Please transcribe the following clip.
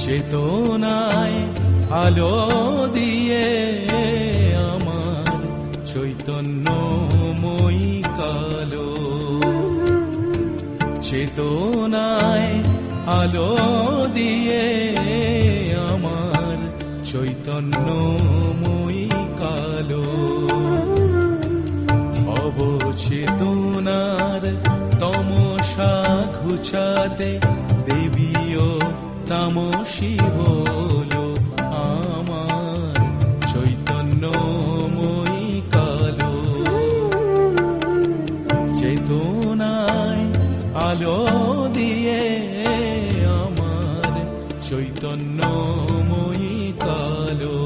চেতনায় আলো দিয়ে আমার চৈতন্যময়ী কালো, চেতনায় আলো দিয়ে আমার চৈতন্যময়ী কালো। অবচেতনার তমসা ঘুচাতে দেবীও তামসী হলো আমার চৈতন্যময়ী কালো। চেতনায় আলো দিয়ে আমার চৈতন্যময়ী কালো।